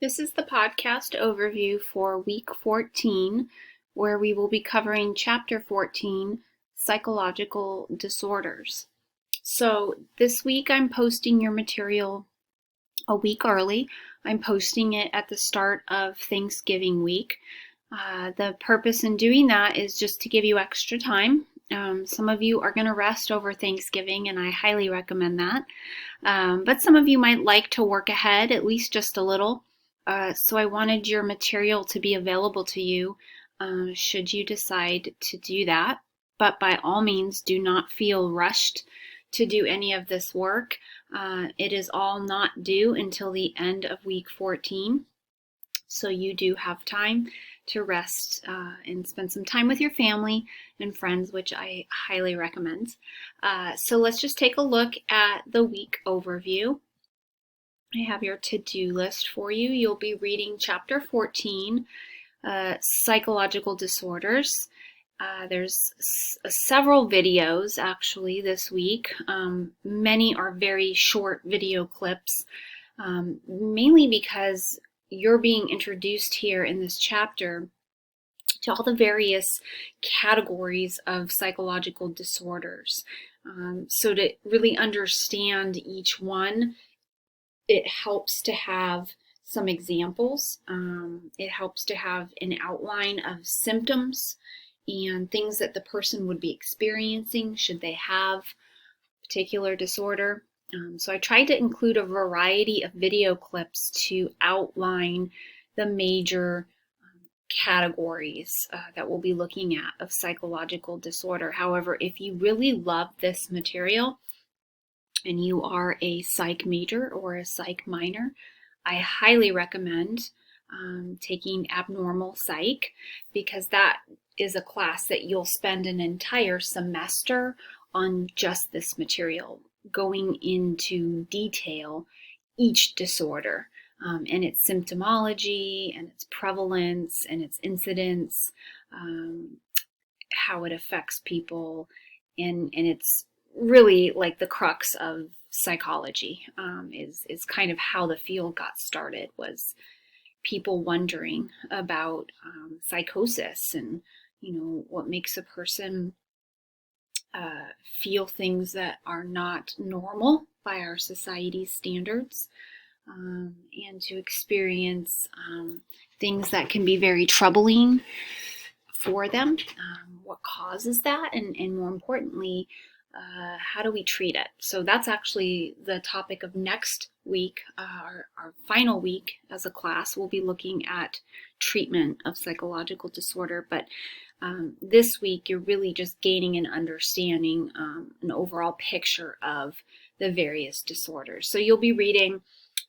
This is the podcast overview for week 14, where we will be covering chapter 14, Psychological Disorders. So this week I'm posting your material a week early. I'm posting it at the start of Thanksgiving week. The purpose in doing that is just to give you extra time. Some of you are going to rest over Thanksgiving, and I highly recommend that. But some of you might like to work ahead, at least just a little. So I wanted your material to be available to you should you decide to do that. But by all means, do not feel rushed to do any of this work. It is all not due until the end of week 14. So you do have time to rest and spend some time with your family and friends, which I highly recommend. So let's just take a look at the week overview. I have your to-do list for you. You'll be reading chapter 14, Psychological Disorders. There's several videos actually this week. Many are very short video clips, mainly because you're being introduced here in this chapter to all the various categories of psychological disorders. So to really understand each one, it helps to have some examples. It helps to have an outline of symptoms and things that the person would be experiencing should they have a particular disorder. So I tried to include a variety of video clips to outline the major categories that we'll be looking at of psychological disorder. However, if you really love this material, and you are a psych major or a psych minor, I highly recommend taking abnormal psych, because that is a class that you'll spend an entire semester on just this material, going into detail each disorder and its symptomology and its prevalence and its incidence, how it affects people, and it's really like the crux of psychology. Is kind of how the field got started, was people wondering about psychosis and what makes a person feel things that are not normal by our society's standards, and to experience things that can be very troubling for them. What causes that, and more importantly, how do we treat it? So that's actually the topic of next week. Our final week as a class, we'll be looking at treatment of psychological disorder. But this week, you're really just gaining an understanding, an overall picture of the various disorders. So you'll be reading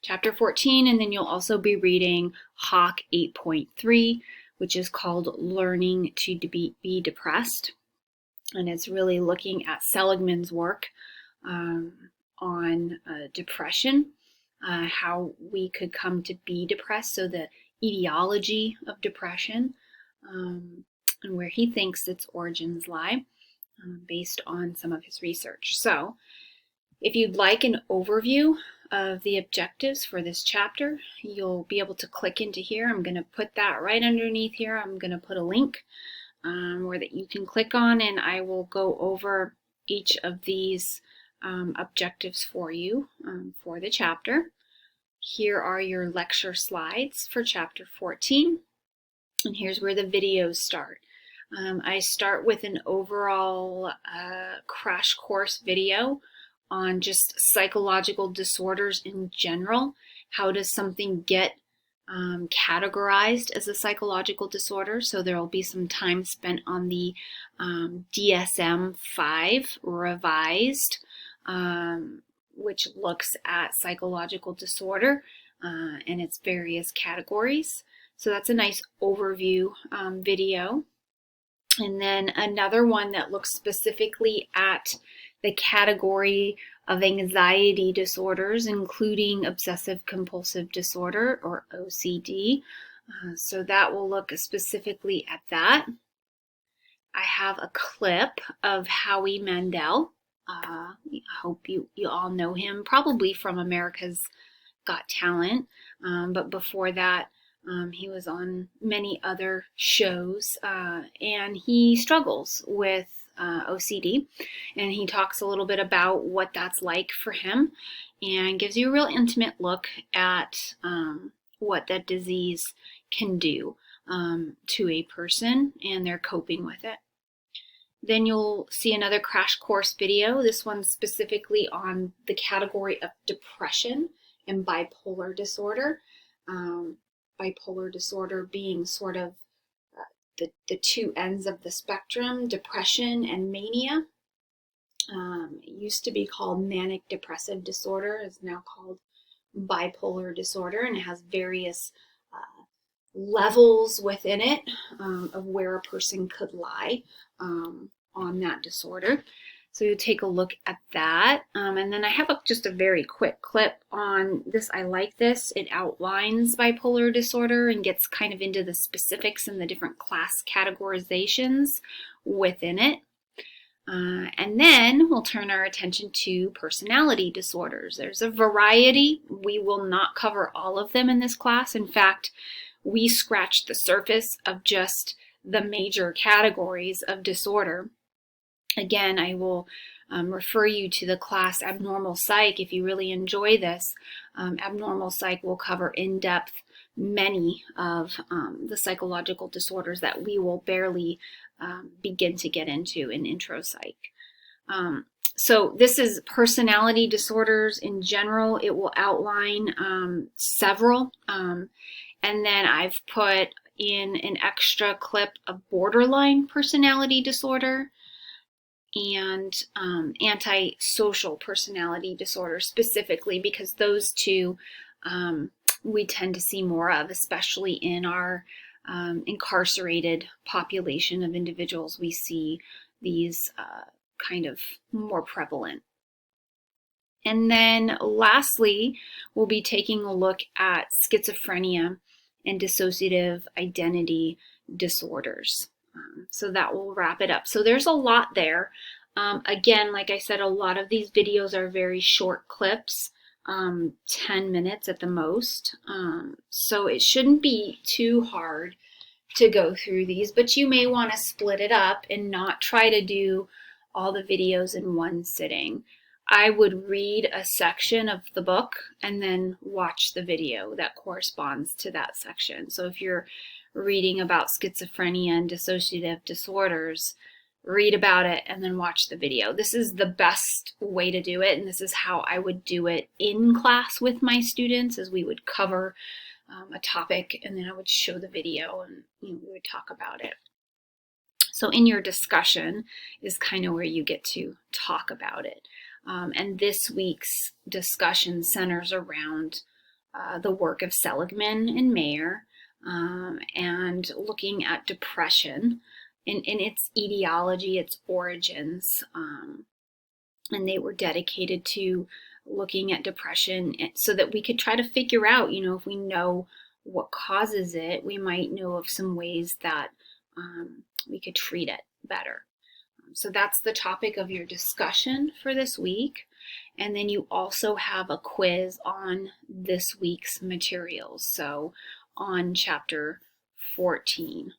chapter 14, and then you'll also be reading HAWK 8.3, which is called Learning to be Depressed. And it's really looking at Seligman's work on depression, how we could come to be depressed, so the etiology of depression, and where he thinks its origins lie, based on some of his research. So if you'd like an overview of the objectives for this chapter, you'll be able to click into here. I'm going to put that right underneath here. I'm going to put a link where that you can click on, and I will go over each of these objectives for you for the chapter. Here are your lecture slides for chapter 14, and here's where the videos start. I start with an overall crash course video on just psychological disorders in general. How does something get categorized as a psychological disorder? So there will be some time spent on the DSM-5 revised, which looks at psychological disorder and its various categories. So that's a nice overview video. And then another one that looks specifically at the category of anxiety disorders, including obsessive compulsive disorder, or OCD. So that will look specifically at that. I have a clip of Howie Mandel. I hope you all know him, probably from America's Got Talent, but before that, he was on many other shows, and he struggles with OCD, and he talks a little bit about what that's like for him and gives you a real intimate look at what that disease can do to a person and their coping with it. Then you'll see another crash course video, this one specifically on the category of depression and bipolar disorder. Bipolar disorder being sort of the two ends of the spectrum, depression and mania. It used to be called manic depressive disorder, is now called bipolar disorder, and it has various levels within it of where a person could lie on that disorder. So you take a look at that. And then I have just a very quick clip on this. I like this. It outlines bipolar disorder and gets kind of into the specifics and the different class categorizations within it. And then we'll turn our attention to personality disorders. There's a variety. We will not cover all of them in this class. In fact, we scratched the surface of just the major categories of disorder. Again, I will refer you to the class Abnormal Psych if you really enjoy this. Abnormal Psych will cover in depth many of the psychological disorders that we will barely begin to get into in Intro Psych. So this is personality disorders in general. It will outline several. And then I've put in an extra clip of borderline personality disorder and antisocial personality disorder specifically, because those two we tend to see more of, especially in our incarcerated population of individuals. We see these kind of more prevalent. And then lastly, we'll be taking a look at schizophrenia and dissociative identity disorders. So that will wrap it up. So there's a lot there. Again, like I said, a lot of these videos are very short clips, 10 minutes at the most. So it shouldn't be too hard to go through these, but you may want to split it up and not try to do all the videos in one sitting. I would read a section of the book and then watch the video that corresponds to that section. So if you're reading about schizophrenia and dissociative disorders, read about it and then watch the video. This is the best way to do it, and this is how I would do it in class with my students, as we would cover a topic and then I would show the video and we would talk about it. So in your discussion is kind of where you get to talk about it. And this week's discussion centers around the work of Seligman and Mayer, and looking at depression in its etiology, its origins. And they were dedicated to looking at depression so that we could try to figure out, if we know what causes it, we might know of some ways that we could treat it better. So that's the topic of your discussion for this week. And then you also have a quiz on this week's materials, so on chapter 14.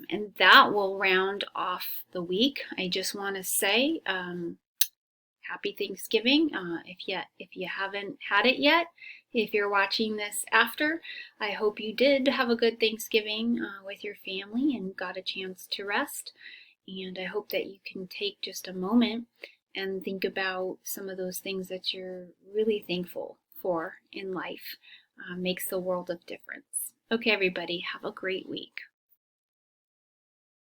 And that will round off the week. I just want to say happy Thanksgiving. If you haven't had it yet, if you're watching this after, I hope you did have a good Thanksgiving with your family and got a chance to rest. And I hope that you can take just a moment and think about some of those things that you're really thankful for in life. Makes the world of difference. Okay, everybody, have a great week.